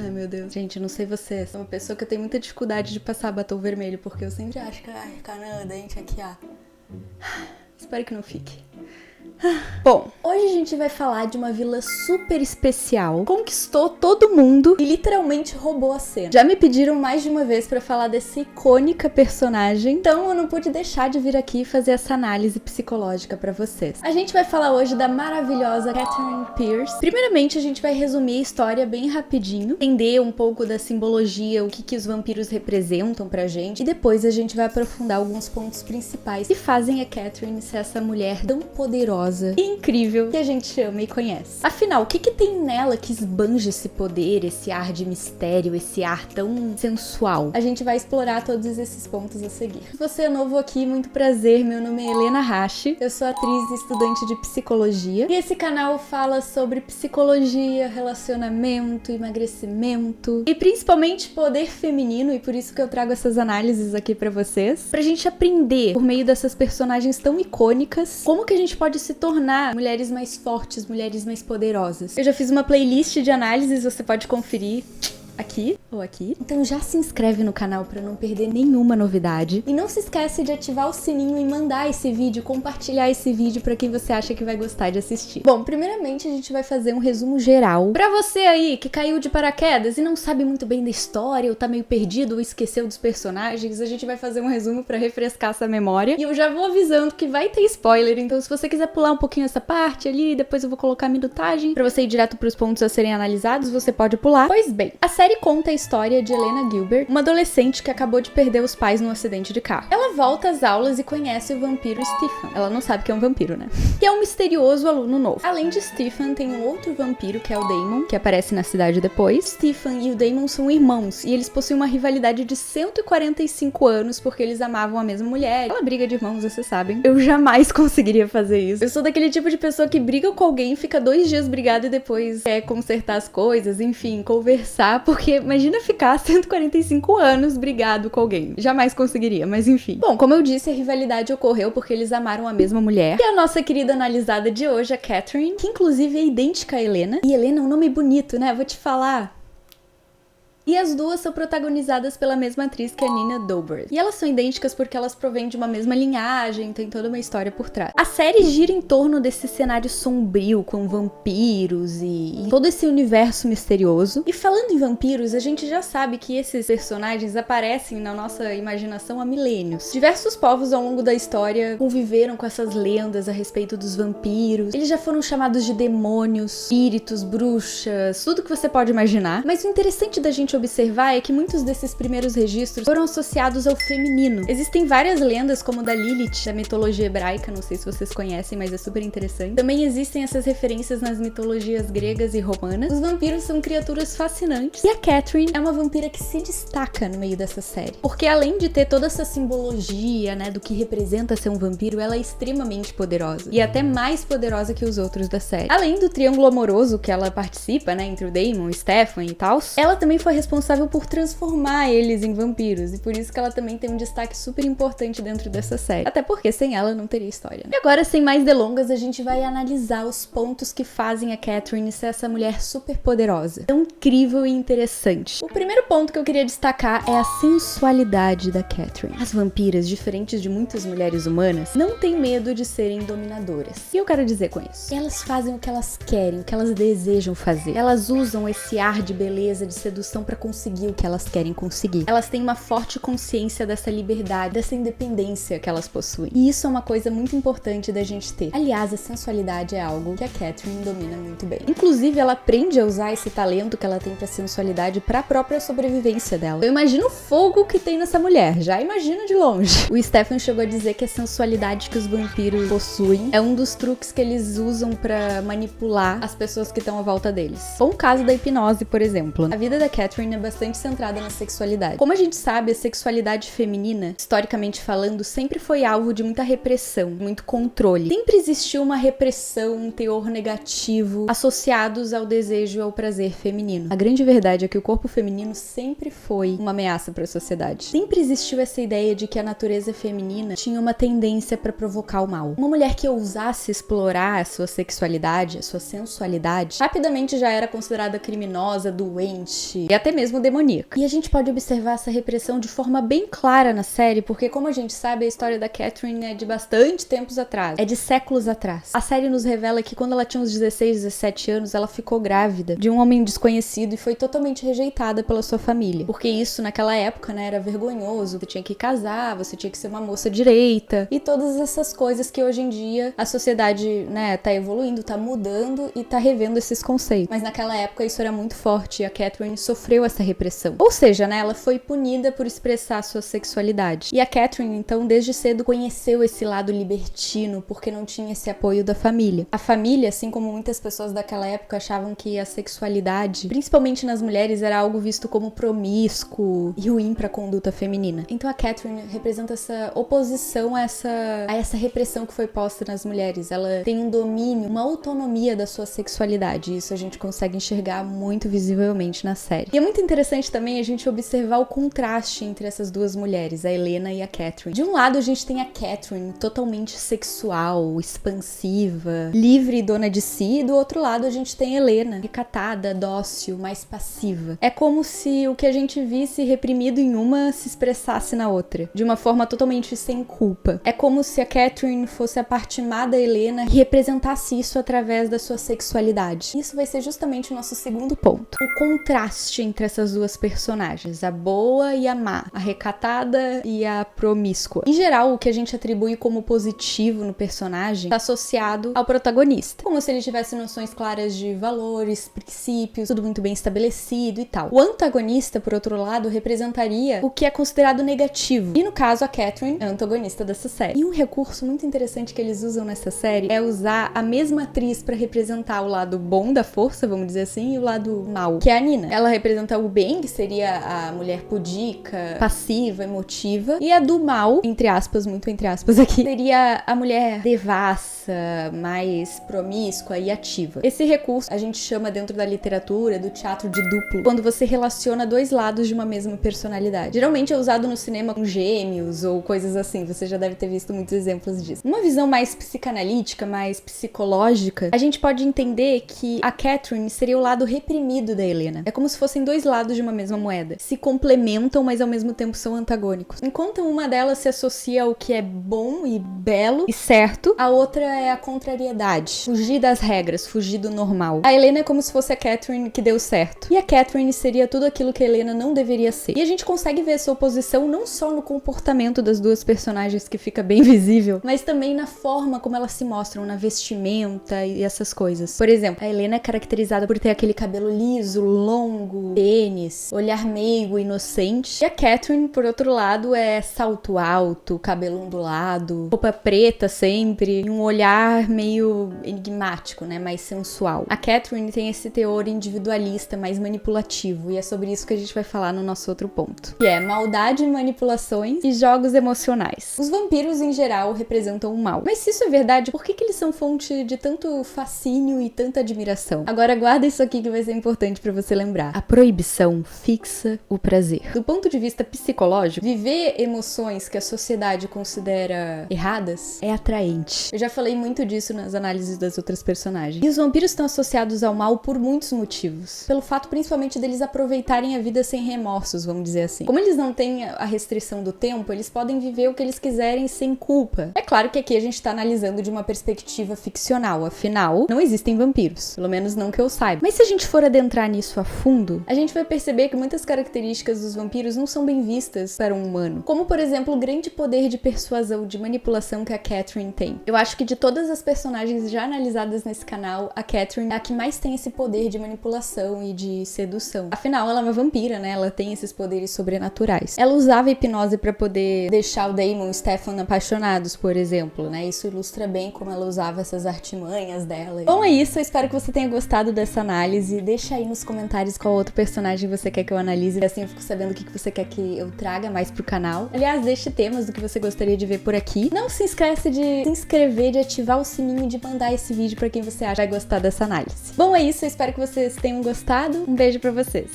Ai, meu Deus. Gente, não sei vocês. Sou uma pessoa que eu tenho muita dificuldade de passar batom vermelho, porque eu sempre acho que, ai, caramba, dente aqui, ó. Espero que não fique. Bom, hoje a gente vai falar de uma vila super especial, conquistou todo mundo e literalmente roubou a cena. Já me pediram mais de uma vez pra falar dessa icônica personagem, então eu não pude deixar de vir aqui fazer essa análise psicológica pra vocês. A gente vai falar hoje da maravilhosa Catherine Pierce. Primeiramente, a gente vai resumir a história bem rapidinho, entender um pouco da simbologia, o que os vampiros representam pra gente, e depois a gente vai aprofundar alguns pontos principais que fazem a Catherine ser essa mulher tão poderosa e incrível que a gente ama e conhece. Afinal, o que tem nela que esbanja esse poder, esse ar de mistério, esse ar tão sensual? A gente vai explorar todos esses pontos a seguir. Se você é novo aqui, muito prazer, meu nome é Helena Hashi, eu sou atriz e estudante de psicologia, e esse canal fala sobre psicologia, relacionamento, emagrecimento e principalmente poder feminino, e por isso que eu trago essas análises aqui pra vocês, pra gente aprender, por meio dessas personagens tão icônicas, como que a gente pode se tornar mulheres mais fortes, mulheres mais poderosas. Eu já fiz uma playlist de análises, você pode conferir aqui ou aqui. Então já se inscreve no canal pra não perder nenhuma novidade. E não se esquece de ativar o sininho e mandar esse vídeo, compartilhar esse vídeo pra quem você acha que vai gostar de assistir. Bom, primeiramente a gente vai fazer um resumo geral. Pra você aí que caiu de paraquedas e não sabe muito bem da história, ou tá meio perdido, ou esqueceu dos personagens, a gente vai fazer um resumo pra refrescar essa memória. E eu já vou avisando que vai ter spoiler, então se você quiser pular um pouquinho essa parte ali, depois eu vou colocar a minutagem pra você ir direto pros pontos a serem analisados, você pode pular. Pois bem, a série conta a história de Elena Gilbert, uma adolescente que acabou de perder os pais num acidente de carro. Ela volta às aulas e conhece o vampiro Stefan. Ela não sabe que é um vampiro, né? Que é um misterioso aluno novo. Além de Stefan, tem um outro vampiro, que é o Damon, que aparece na cidade depois. Stefan e o Damon são irmãos, e eles possuem uma rivalidade de 145 anos, porque eles amavam a mesma mulher. Aquela briga de irmãos, vocês sabem. Eu jamais conseguiria fazer isso. Eu sou daquele tipo de pessoa que briga com alguém, fica 2 dias brigada e depois quer consertar as coisas, enfim, conversar, porque imagina ficar 145 anos brigado com alguém. Jamais conseguiria, mas enfim. Bom, como eu disse, a rivalidade ocorreu porque eles amaram a mesma mulher. E a nossa querida analisada de hoje, a Catherine, que inclusive é idêntica a Helena. E Helena é um nome bonito, né? Vou te falar. E as duas são protagonizadas pela mesma atriz, que é a Nina Dobrev. E elas são idênticas porque elas provêm de uma mesma linhagem, tem toda uma história por trás. A série gira em torno desse cenário sombrio, com vampiros e todo esse universo misterioso. E falando em vampiros, a gente já sabe que esses personagens aparecem na nossa imaginação há milênios. Diversos povos ao longo da história conviveram com essas lendas a respeito dos vampiros. Eles já foram chamados de demônios, espíritos, bruxas, tudo que você pode imaginar. Mas o interessante da gente observar é que muitos desses primeiros registros foram associados ao feminino. Existem várias lendas, como da Lilith, da mitologia hebraica, não sei se vocês conhecem, mas é super interessante. Também existem essas referências nas mitologias gregas e romanas. Os vampiros são criaturas fascinantes, e a Catherine é uma vampira que se destaca no meio dessa série. Porque além de ter toda essa simbologia, né, do que representa ser um vampiro, ela é extremamente poderosa. E até mais poderosa que os outros da série. Além do triângulo amoroso que ela participa, né, entre o Damon, o Stefan e tal, ela também foi responsável por transformar eles em vampiros, e por isso que ela também tem um destaque super importante dentro dessa série. Até porque sem ela não teria história, né? E agora, sem mais delongas, a gente vai analisar os pontos que fazem a Catherine ser essa mulher super poderosa, tão incrível e interessante. O primeiro ponto que eu queria destacar é a sensualidade da Catherine. As vampiras, diferentes de muitas mulheres humanas, não têm medo de serem dominadoras. E eu quero dizer com isso? Elas fazem o que elas querem, o que elas desejam fazer. Elas usam esse ar de beleza, de sedução pra conseguir o que elas querem conseguir. Elas têm uma forte consciência dessa liberdade, dessa independência que elas possuem. E isso é uma coisa muito importante da gente ter. Aliás, a sensualidade é algo que a Catherine domina muito bem. Inclusive, ela aprende a usar esse talento que ela tem pra sensualidade pra própria sobrevivência dela. Eu imagino o fogo que tem nessa mulher, já imagino de longe. O Stefan chegou a dizer que a sensualidade que os vampiros possuem é um dos truques que eles usam pra manipular as pessoas que estão à volta deles. Bom caso da hipnose, por exemplo. A vida da Catherine Catherine é bastante centrada na sexualidade. Como a gente sabe, a sexualidade feminina, historicamente falando, sempre foi alvo de muita repressão, muito controle. Sempre existiu uma repressão, um teor negativo associados ao desejo e ao prazer feminino. A grande verdade é que o corpo feminino sempre foi uma ameaça para a sociedade. Sempre existiu essa ideia de que a natureza feminina tinha uma tendência para provocar o mal. Uma mulher que ousasse explorar a sua sexualidade, a sua sensualidade, rapidamente já era considerada criminosa, doente e até mesmo demoníaca. E a gente pode observar essa repressão de forma bem clara na série, porque como a gente sabe, a história da Catherine é de bastante tempos atrás, é de séculos atrás. A série nos revela que quando ela tinha uns 16, 17 anos, ela ficou grávida de um homem desconhecido e foi totalmente rejeitada pela sua família. Porque isso, naquela época, né, era vergonhoso. Você tinha que casar, você tinha que ser uma moça direita e todas essas coisas que hoje em dia a sociedade, né, tá evoluindo, tá mudando e tá revendo esses conceitos. Mas naquela época isso era muito forte e a Catherine sofreu essa repressão. Ou seja, né, ela foi punida por expressar sua sexualidade. E a Catherine, então, desde cedo conheceu esse lado libertino porque não tinha esse apoio da família. A família, assim como muitas pessoas daquela época achavam que a sexualidade, principalmente nas mulheres, era algo visto como promíscuo e ruim pra conduta feminina. Então a Catherine representa essa oposição a essa repressão que foi posta nas mulheres. Ela tem um domínio, uma autonomia da sua sexualidade. Isso a gente consegue enxergar muito visivelmente na série. E é muito interessante também a gente observar o contraste entre essas duas mulheres, a Helena e a Catherine. De um lado a gente tem a Catherine, totalmente sexual, expansiva, livre e dona de si, e do outro lado a gente tem a Helena, recatada, dócil, mais passiva. É como se o que a gente visse reprimido em uma se expressasse na outra, de uma forma totalmente sem culpa. É como se a Catherine fosse a parte má da Helena e representasse isso através da sua sexualidade. Isso vai ser justamente o nosso segundo ponto. O contraste entre essas duas personagens, a boa e a má, a recatada e a promíscua. Em geral, o que a gente atribui como positivo no personagem está associado ao protagonista, como se ele tivesse noções claras de valores, princípios, tudo muito bem estabelecido e tal. O antagonista, por outro lado, representaria o que é considerado negativo. E no caso, a Catherine é a antagonista dessa série. E um recurso muito interessante que eles usam nessa série é usar a mesma atriz para representar o lado bom da força, vamos dizer assim, e o lado mal, que é a Nina. Ela representa o bem, que seria a mulher pudica, passiva, emotiva, e a do mal, entre aspas, muito entre aspas aqui, seria a mulher devassa, mais promíscua e ativa. Esse recurso a gente chama dentro da literatura do teatro de duplo, quando você relaciona dois lados de uma mesma personalidade. Geralmente é usado no cinema com gêmeos ou coisas assim, você já deve ter visto muitos exemplos disso. Uma visão mais psicanalítica, mais psicológica, a gente pode entender que a Catherine seria o lado reprimido da Helena. É como se fossem dois lados de uma mesma moeda. Se complementam, mas ao mesmo tempo são antagônicos. Enquanto uma delas se associa ao que é bom e belo e certo, a outra é a contrariedade. Fugir das regras, fugir do normal. A Helena é como se fosse a Catherine que deu certo. E a Catherine seria tudo aquilo que a Helena não deveria ser. E a gente consegue ver essa oposição não só no comportamento das duas personagens, que fica bem visível, mas também na forma como elas se mostram, na vestimenta e essas coisas. Por exemplo, a Helena é caracterizada por ter aquele cabelo liso, longo, tênis, olhar meigo, inocente. E a Catherine, por outro lado, é salto alto, cabelo ondulado, roupa preta sempre, e um olhar meio enigmático, né, mais sensual. A Catherine tem esse teor individualista, mais manipulativo, e é sobre isso que a gente vai falar no nosso outro ponto, que é maldade, manipulações e jogos emocionais. Os vampiros, em geral, representam o mal. Mas se isso é verdade, por que eles são fonte de tanto fascínio e tanta admiração? Agora guarda isso aqui que vai ser importante pra você lembrar. A proibição fixa o prazer. Do ponto de vista psicológico, viver emoções que a sociedade considera erradas é atraente. Eu já falei muito disso nas análises das outras personagens. E os vampiros estão associados ao mal por muitos motivos. Pelo fato, principalmente, deles aproveitarem a vida sem remorsos, vamos dizer assim. Como eles não têm a restrição do tempo, eles podem viver o que eles quiserem sem culpa. É claro que aqui a gente tá analisando de uma perspectiva ficcional, afinal, não existem vampiros. Pelo menos não que eu saiba. Mas se a gente for adentrar nisso a fundo, a gente vai perceber que muitas características dos vampiros não são bem vistas para um humano. Como, por exemplo, o grande poder de persuasão, de manipulação que a Catherine tem. Eu acho que de todas as personagens já analisadas nesse canal, a Catherine é a que mais tem esse poder de manipulação e de sedução. Afinal, ela é uma vampira, né? Ela tem esses poderes sobrenaturais. Ela usava a hipnose pra poder deixar o Damon e o Stefan apaixonados, por exemplo, né? Isso ilustra bem como ela usava essas artimanhas dela. Bom, é isso. Eu espero que você tenha gostado dessa análise. Deixa aí nos comentários qual outro personagem personagem você quer que eu analise, assim eu fico sabendo o que você quer que eu traga mais pro canal. Aliás, deixe temas do que você gostaria de ver por aqui. Não se esquece de se inscrever, de ativar o sininho e de mandar esse vídeo pra quem você acha que vai gostar dessa análise. Bom, é isso, eu espero que vocês tenham gostado. Um beijo pra vocês!